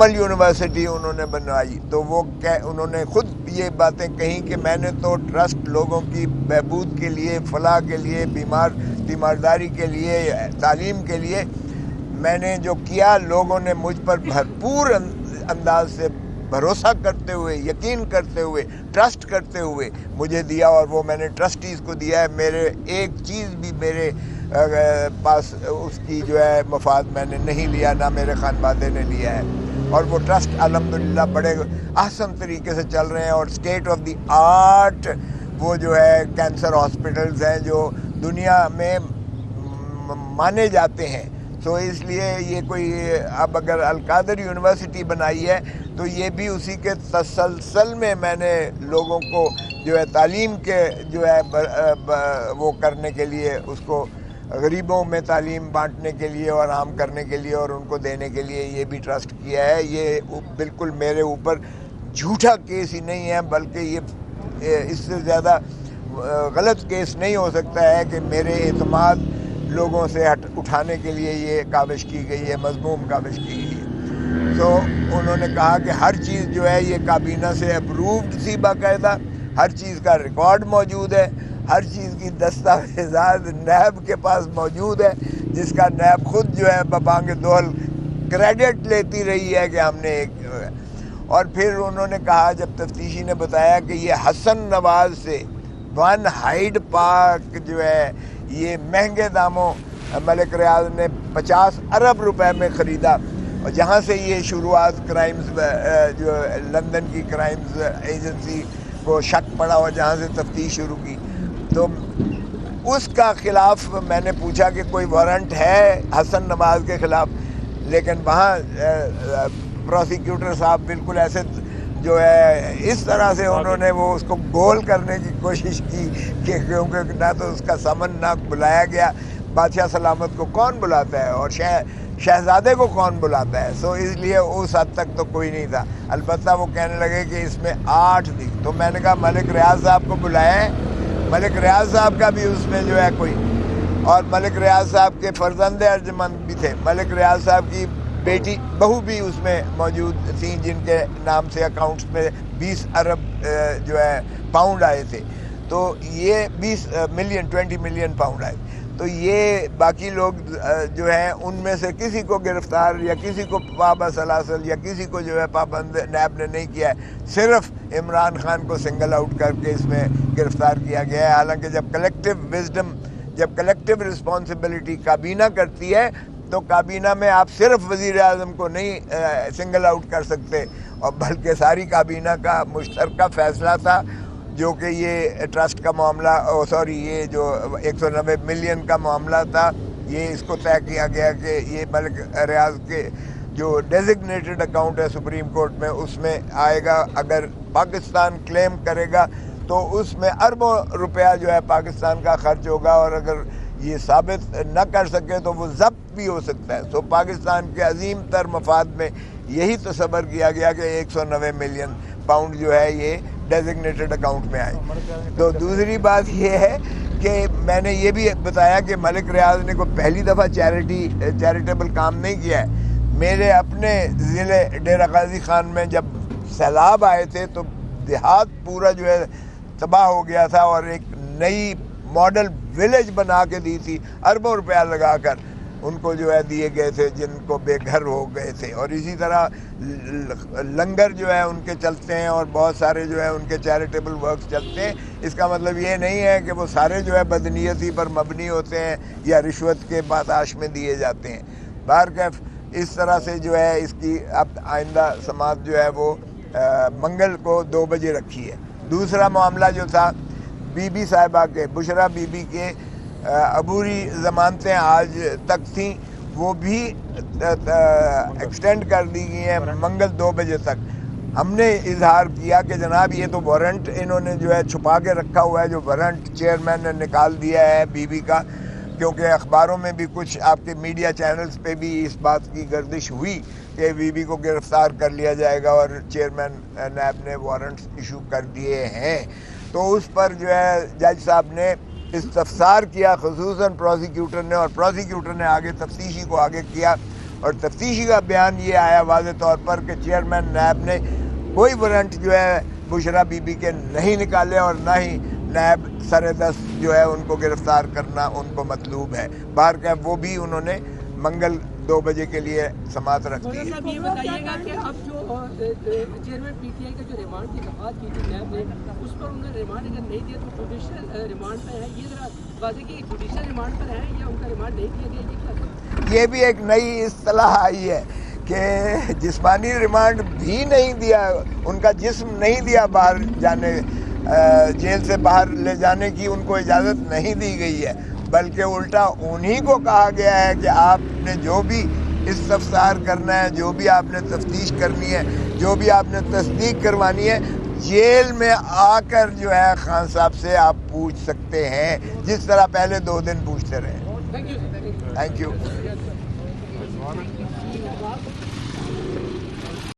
Normal university انہوں نے بنوائی، تو وہ انہوں نے خود یہ باتیں کہیں کہ میں نے تو ٹرسٹ لوگوں کی بہبود کے لیے، فلاح کے لیے، تیمارداری کے لیے، تعلیم کے لیے میں نے جو کیا، لوگوں نے مجھ پر بھرپور انداز سے بھروسہ کرتے ہوئے، یقین کرتے ہوئے، ٹرسٹ کرتے ہوئے مجھے دیا، اور وہ میں نے ٹرسٹیز کو دیا ہے۔ میرے ایک چیز بھی میرے پاس اس کی جو ہے مفاد میں نے نہیں لیا، نہ میرے خانوادے نے لیا ہے، اور وہ ٹرسٹ الحمدللہ بڑے احسن طریقے سے چل رہے ہیں، اور اسٹیٹ آف دی آرٹ وہ جو ہے کینسر ہاسپٹلز ہیں جو دنیا میں مانے جاتے ہیں۔ تو اس لیے یہ کوئی اب اگر القادر یونیورسٹی بنائی ہے تو یہ بھی اسی کے تسلسل میں نے لوگوں کو جو ہے تعلیم کے جو ہے وہ کرنے کے لیے، اس کو غریبوں میں تعلیم بانٹنے کے لیے اور عام کرنے کے لیے اور ان کو دینے کے لیے یہ بھی ٹرسٹ کیا ہے۔ یہ بالکل میرے اوپر جھوٹا کیس ہی نہیں ہے، بلکہ یہ اس سے زیادہ غلط کیس نہیں ہو سکتا ہے کہ میرے اعتماد لوگوں سے اٹھانے کے لیے یہ کاوش کی گئی ہے، مذموم کاوش کی گئی ہے۔ تو انہوں نے کہا کہ ہر چیز جو ہے یہ کابینہ سے اپرووڈ تھی، باقاعدہ ہر چیز کا ریکارڈ موجود ہے، ہر چیز کی دستاویزات نیب کے پاس موجود ہے، جس کا نیب خود جو ہے ببانگ دول کریڈٹ لیتی رہی ہے کہ ہم نے ایک۔ اور پھر انہوں نے کہا، جب تفتیشی نے بتایا کہ یہ حسن نواز سے ون ہائیڈ پارک جو ہے یہ مہنگے داموں ملک ریاض نے 50 ارب روپے میں خریدا، اور جہاں سے یہ شروعات کرائمز جو لندن کی کرائمز ایجنسی کو شک پڑا اور جہاں سے تفتیش شروع کی، تو اس کا خلاف میں نے پوچھا کہ کوئی وارنٹ ہے حسن نواز کے خلاف، لیکن وہاں پروسیکیوٹر صاحب بالکل ایسے جو ہے اس طرح سے انہوں نے وہ اس کو گول کرنے کی کوشش کی کہ کیونکہ نہ تو اس کا سمن نہ بلایا گیا، بادشاہ سلامت کو کون بلاتا ہے اور شہزادے کو کون بلاتا ہے، سو اس لیے اس حد تک تو کوئی نہیں تھا۔ البتہ وہ کہنے لگے کہ اس میں 8 تھی، تو میں نے کہا ملک ریاض صاحب کو بلائیں، ملک ریاض صاحب کا بھی اس میں جو ہے کوئی، اور ملک ریاض صاحب کے فرزند ارجمند بھی تھے، ملک ریاض صاحب کی بیٹی بہو بھی اس میں موجود تھیں، جن کے نام سے اکاؤنٹس میں 20 ارب جو ہے پاؤنڈ آئے تھے، تو یہ 20 ملین پاؤنڈ آئے، تو یہ باقی لوگ جو ہیں ان میں سے کسی کو گرفتار یا کسی کو پابند سلاسل یا کسی کو جو ہے پابند نیب نے نہیں کیا ہے، صرف عمران خان کو سنگل آؤٹ کر کے اس میں گرفتار کیا گیا ہے۔ حالانکہ جب کلیکٹیو وزڈم، جب کلیکٹیو رسپانسبلٹی کابینہ کرتی ہے تو کابینہ میں آپ صرف وزیر اعظم کو نہیں سنگل آؤٹ کر سکتے، اور بلکہ ساری کابینہ کا مشترکہ فیصلہ تھا، جو کہ یہ ٹرسٹ کا معاملہ یہ جو 190 ملین کا معاملہ تھا، یہ اس کو طے کیا گیا کہ یہ ملک ریاض کے جو ڈیزگنیٹڈ اکاؤنٹ ہے سپریم کورٹ میں، اس میں آئے گا، اگر پاکستان کلیم کرے گا تو اس میں اربوں روپیہ جو ہے پاکستان کا خرچ ہوگا، اور اگر یہ ثابت نہ کر سکے تو وہ ضبط بھی ہو سکتا ہے۔ تو پاکستان کے عظیم تر مفاد میں یہی تصور کیا گیا کہ 190 ملین پاؤنڈ جو ہے یہ ڈیزگنیٹڈ اکاؤنٹ میں آئے۔ تو دوسری بات یہ ہے کہ میں نے یہ بھی بتایا کہ ملک ریاض نے کوئی پہلی دفعہ چیریٹیبل کام نہیں کیا ہے۔ میرے اپنے ضلع ڈیرہ غازی خان میں جب سیلاب آئے تھے تو دیہات پورا جو ہے تباہ ہو گیا تھا، اور ایک نئی ماڈل ولیج بنا کے دی تھی، اربوں روپیہ لگا کر ان کو جو ہے دیے گئے تھے جن کو بے گھر ہو گئے تھے، اور اسی طرح لنگر جو ہے ان کے چلتے ہیں، اور بہت سارے جو ہے ان کے چیریٹیبل ورکس چلتے ہیں۔ اس کا مطلب یہ نہیں ہے کہ وہ سارے جو ہے بدنیتی پر مبنی ہوتے ہیں یا رشوت کے پاتاش میں دیے جاتے ہیں۔ بہرکیف اس طرح سے جو ہے اس کی اب آئندہ سماعت جو ہے وہ منگل کو 2 بجے رکھی ہے۔ دوسرا معاملہ جو تھا بی بی صاحبہ کے، بشرا بی بی کے عبوری ضمانتیں آج تک تھیں، وہ بھی ایکسٹینڈ کر دی گئی ہیں منگل 2 بجے تک۔ ہم نے اظہار کیا کہ جناب یہ تو وارنٹ انہوں نے جو ہے چھپا کے رکھا ہوا ہے، جو وارنٹ چیئرمین نے نکال دیا ہے بی بی کا، کیونکہ اخباروں میں بھی کچھ آپ کے میڈیا چینلز پہ بھی اس بات کی گردش ہوئی کہ بی بی کو گرفتار کر لیا جائے گا، اور چیئرمین نیب نے وارنٹس ایشو کر دیے ہیں۔ تو اس پر جو ہے جج صاحب نے استفسار کیا، خصوصاً پروسیکیوٹر نے، اور پروسیکیوٹر نے آگے تفتیشی کو آگے کیا، اور تفتیشی کا بیان یہ آیا واضح طور پر کہ چیئرمین نیب نے کوئی وارنٹ جو ہے بشرا بی بی کے نہیں نکالے اور نہ ہی نیب سر دست جو ہے ان کو گرفتار کرنا ان کو مطلوب ہے. باہر کا وہ بھی انہوں نے منگل 2 بجے کے لیے سماعت رکھ دی ہے. صاحب یہ بتائیے گا کہ اب جو چیئرمین پی ٹی آئی کا جو ریمانڈ کی درخواست کی تھی نیب نے اس پر انہوں نے ریمانڈ اگر نہیں دیا تو جوڈیشل ریمانڈ پہ ہے, یہ ذرا واضح کہ جوڈیشل ریمانڈ پر ہے یا ان کا ریمانڈ نہیں دیا گیا, یہ کیا؟ یہ بھی ایک نئی اصطلاح آئی ہے کہ جسمانی ریمانڈ بھی نہیں دیا, ان کا جسم نہیں دیا باہر جانے, جیل سے باہر لے جانے کی ان کو اجازت نہیں دی گئی ہے, بلکہ الٹا انہی کو کہا گیا ہے کہ آپ نے جو بھی استفسار کرنا ہے, جو بھی آپ نے تفتیش کرنی ہے, جو بھی آپ نے تصدیق کروانی ہے, جیل میں آ کر جو ہے خان صاحب سے آپ پوچھ سکتے ہیں, جس طرح پہلے 2 دن پوچھتے رہے. Thank you. Thank you.